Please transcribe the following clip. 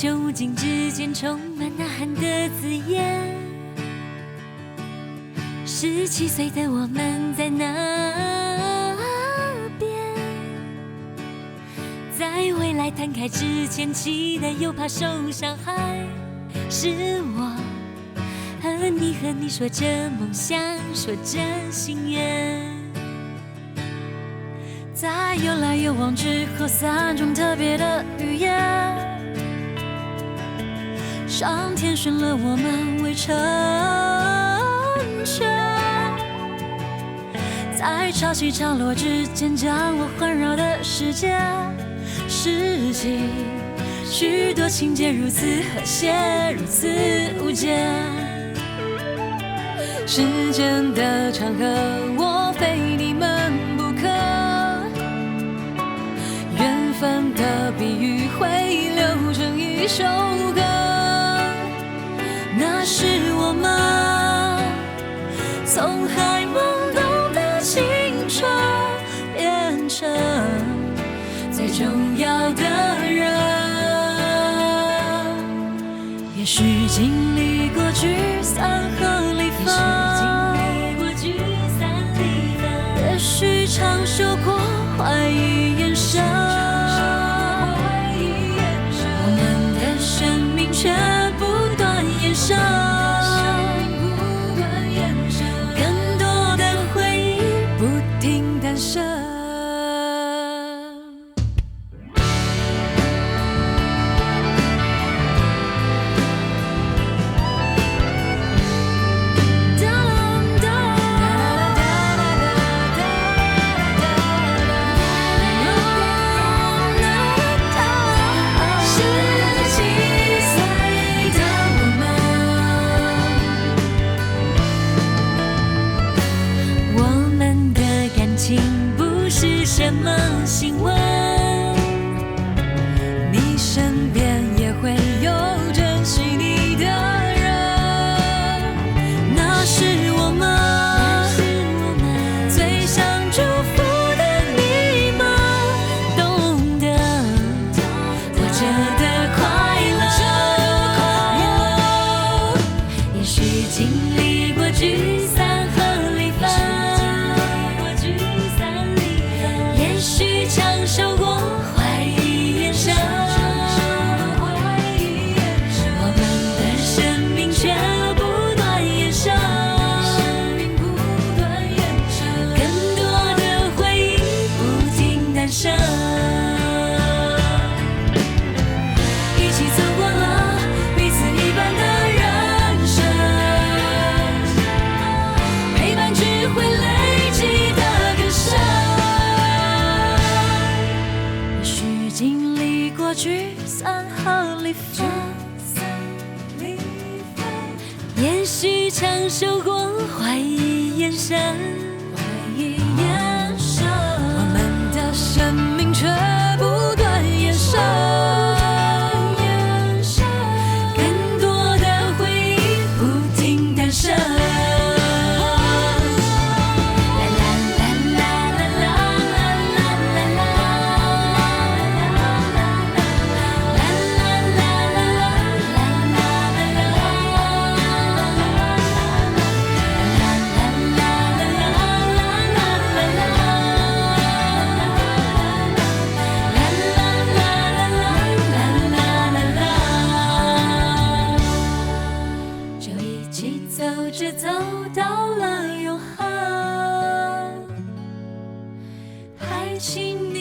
就竟之间充满呐喊的字眼。17岁的我们在那边，在未来摊开之前，期待又怕受伤害。是我和你说着梦想，说着心愿。在有来有往之后，3种特别的语言，上天选了我们为成全，在潮起潮落之间，将我环绕的世界，拾起许多情节，如此和谐，如此无间。时间的长河，我非你们不可。缘分的比喻会流成一首歌，那是我们从还懵懂的青春变成最重要的人。也许经历过聚散和离分，也许尝受过怀疑眼神，我们的生命却不断延伸，更多的回忆不停诞生。什么新闻？你身边也会有珍惜你的人，那是我们最想祝福的你们，懂得活着的快乐。也许经历过聚散和离分，享受过怀疑眼神，我们的生命却不断延伸，更多的回忆不停诞生。一起走过了彼此一半的人生，陪伴只会累积的更深。经历过聚散和离分，也许承受过怀疑眼神，我们的生命却不断延伸，更多的回忆不停诞生。走到了永恒，还请